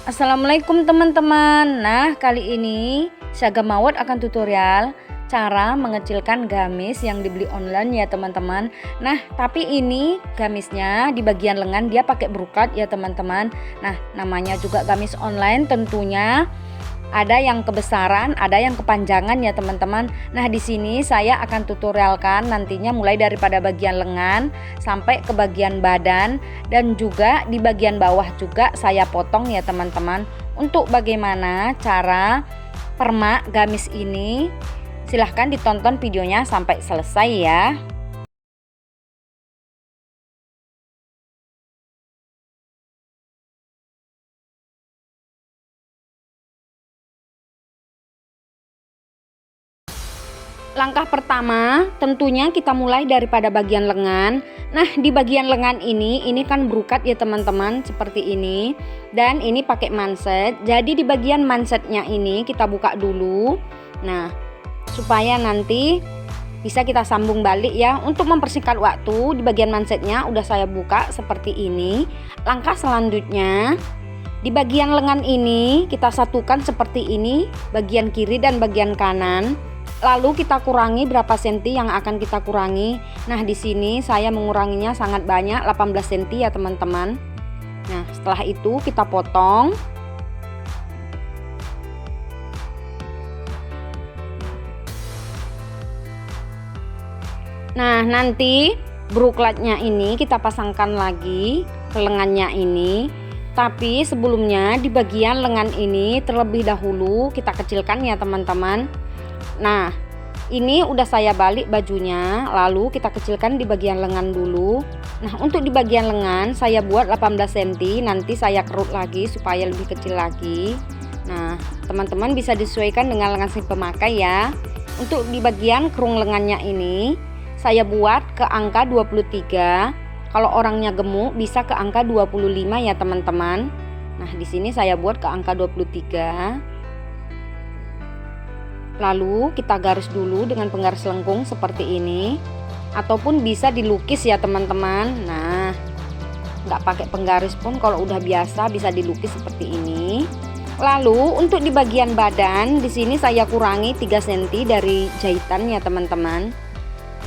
Assalamualaikum teman-teman. Nah, kali ini Sagamawat akan tutorial cara mengecilkan gamis yang dibeli online ya teman-teman. Nah, tapi ini gamisnya di bagian lengan dia pakai brokat ya teman-teman. Nah, namanya juga gamis online, tentunya ada yang kebesaran, ada yang kepanjangan ya teman-teman. Nah, di sini saya akan tutorialkan nantinya mulai daripada bagian lengan sampai ke bagian badan, dan juga di bagian bawah juga saya potong ya teman-teman. Untuk bagaimana cara permak gamis ini, silahkan ditonton videonya sampai selesai ya. Langkah pertama tentunya kita mulai daripada bagian lengan. Nah, di bagian lengan ini kan brokat ya teman-teman, seperti ini. Dan ini pakai manset. Jadi di bagian mansetnya ini kita buka dulu. Nah, supaya nanti bisa kita sambung balik ya. Untuk mempersingkat waktu, di bagian mansetnya udah saya buka seperti ini. Langkah selanjutnya, di bagian lengan ini kita satukan seperti ini, bagian kiri dan bagian kanan. Lalu kita kurangi berapa senti yang akan kita kurangi. Nah, di sini saya menguranginya sangat banyak, 18 senti ya teman-teman. Nah, setelah itu kita potong. Nah, nanti broklatnya ini kita pasangkan lagi ke lengannya ini. Tapi sebelumnya di bagian lengan ini terlebih dahulu kita kecilkan ya teman-teman. Nah, ini udah saya balik bajunya, lalu kita kecilkan di bagian lengan dulu. Nah, untuk di bagian lengan saya buat 18 cm, nanti saya kerut lagi supaya lebih kecil lagi. Nah, teman-teman bisa disesuaikan dengan lengan si pemakai ya. Untuk di bagian kerung lengannya ini saya buat ke angka 23. Kalau orangnya gemuk bisa ke angka 25 ya teman-teman. Nah, di sini saya buat ke angka 23. Lalu kita garis dulu dengan penggaris lengkung seperti ini, ataupun bisa dilukis ya teman-teman. Nah, nggak pakai penggaris pun kalau udah biasa bisa dilukis seperti ini. Lalu untuk di bagian badan di sini saya kurangi 3 cm dari jahitan ya teman-teman.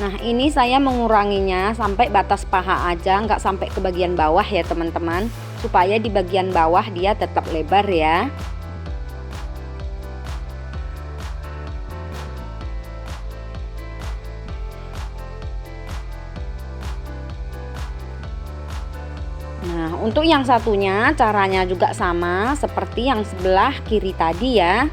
Nah, ini saya menguranginya sampai batas paha aja, nggak sampai ke bagian bawah ya teman-teman, supaya di bagian bawah dia tetap lebar ya. Nah, untuk yang satunya caranya juga sama seperti yang sebelah kiri tadi ya.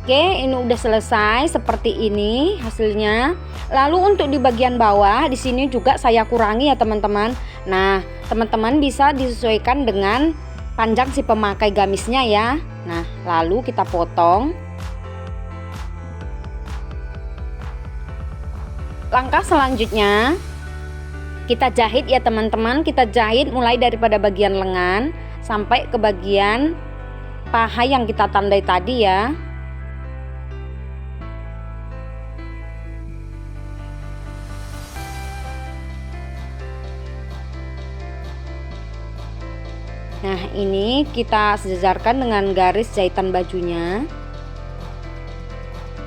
Oke, ini udah selesai seperti ini hasilnya. Lalu untuk di bagian bawah di sini juga saya kurangi ya teman-teman. Nah, teman-teman bisa disesuaikan dengan panjang si pemakai gamisnya ya. Nah, lalu kita potong. Langkah selanjutnya kita jahit ya teman-teman. Kita jahit mulai daripada bagian lengan sampai ke bagian paha yang kita tandai tadi ya. Nah, ini kita sejajarkan dengan garis jahitan bajunya.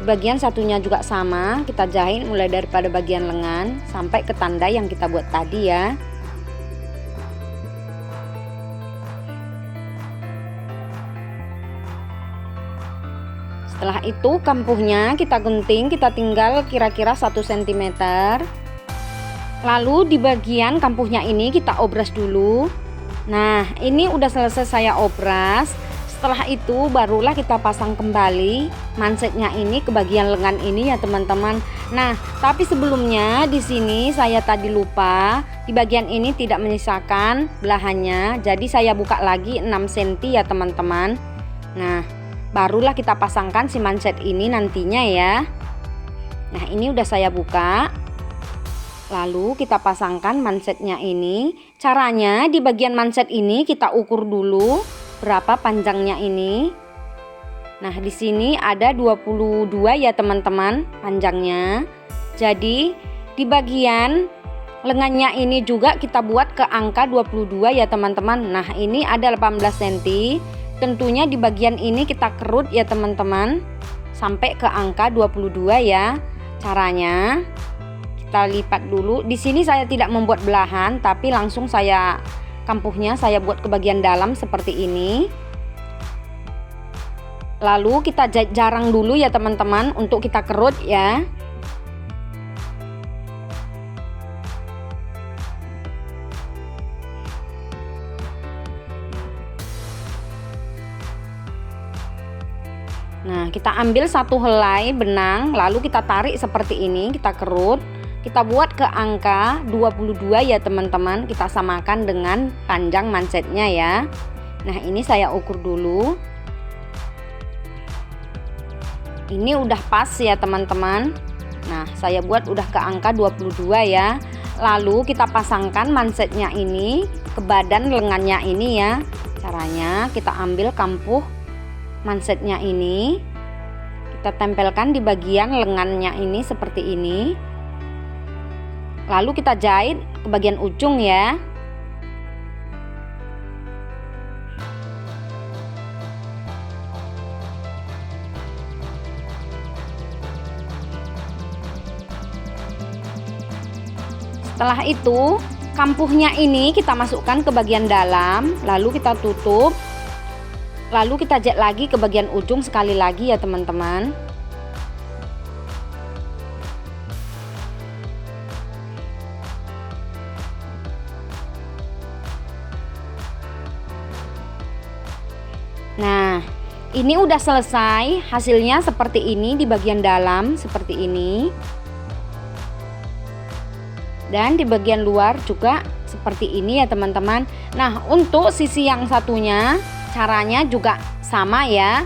Bagian satunya juga sama, kita jahit mulai daripada bagian lengan sampai ke tanda yang kita buat tadi ya. Setelah itu kampuhnya kita gunting, kita tinggal kira-kira 1 cm. Lalu di bagian kampuhnya ini kita obras dulu. Nah, ini udah selesai saya obras. Setelah itu barulah kita pasang kembali mansetnya ini ke bagian lengan ini ya teman-teman. Nah, tapi sebelumnya di sini saya tadi lupa, di bagian ini tidak menyisakan belahannya. Jadi saya buka lagi 6 cm ya teman-teman. Nah, barulah kita pasangkan si manset ini nantinya ya. Nah, ini udah saya buka. Lalu kita pasangkan mansetnya ini. Caranya di bagian manset ini kita ukur dulu berapa panjangnya ini. Nah, di sini ada 22 ya teman-teman panjangnya. Jadi di bagian lengannya ini juga kita buat ke angka 22 ya teman-teman. Nah, ini ada 18 cm. Tentunya di bagian ini kita kerut ya teman-teman sampai ke angka 22 ya. Caranya kita lipat dulu. Di sini saya tidak membuat belahan, tapi langsung saya kampuhnya saya buat ke bagian dalam seperti ini. Lalu kita jarang dulu ya teman-teman untuk kita kerut ya. Nah, kita ambil satu helai benang, lalu kita tarik seperti ini, kita kerut. Kita buat ke angka 22 ya teman-teman. Kita samakan dengan panjang mansetnya ya. Nah, ini saya ukur dulu. Ini udah pas ya teman-teman. Nah, saya buat udah ke angka 22 ya. Lalu kita pasangkan mansetnya ini ke badan lengannya ini ya. Caranya kita ambil kampuh mansetnya ini, kita tempelkan di bagian lengannya ini seperti ini. Lalu kita jahit ke bagian ujung ya. Setelah itu kampuhnya ini kita masukkan ke bagian dalam, lalu kita tutup, lalu kita jahit lagi ke bagian ujung sekali lagi ya teman-teman. Nah, ini udah selesai, hasilnya seperti ini di bagian dalam seperti ini. Dan di bagian luar juga seperti ini ya teman-teman. Nah, untuk sisi yang satunya caranya juga sama ya.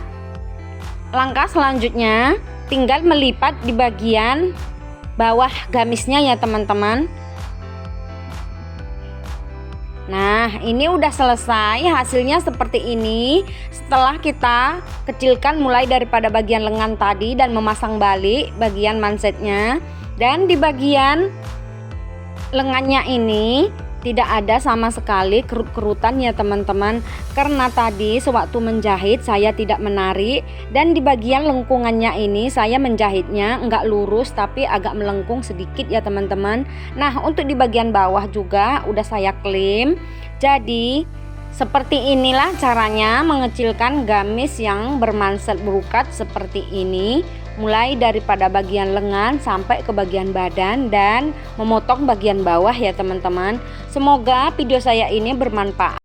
Langkah selanjutnya tinggal melipat di bagian bawah gamisnya ya teman-teman. Nah, ini udah selesai, hasilnya seperti ini. Setelah kita kecilkan mulai daripada bagian lengan tadi dan memasang balik bagian mansetnya. Dan di bagian lengannya ini tidak ada sama sekali kerut-kerutan ya teman-teman, karena tadi sewaktu menjahit saya tidak menarik, dan di bagian lengkungannya ini saya menjahitnya enggak lurus tapi agak melengkung sedikit ya teman-teman. Nah, untuk di bagian bawah juga udah saya klaim. Jadi seperti inilah caranya mengecilkan gamis yang bermanset brokat seperti ini, mulai daripada bagian lengan sampai ke bagian badan dan memotong bagian bawah ya teman-teman. Semoga video saya ini bermanfaat.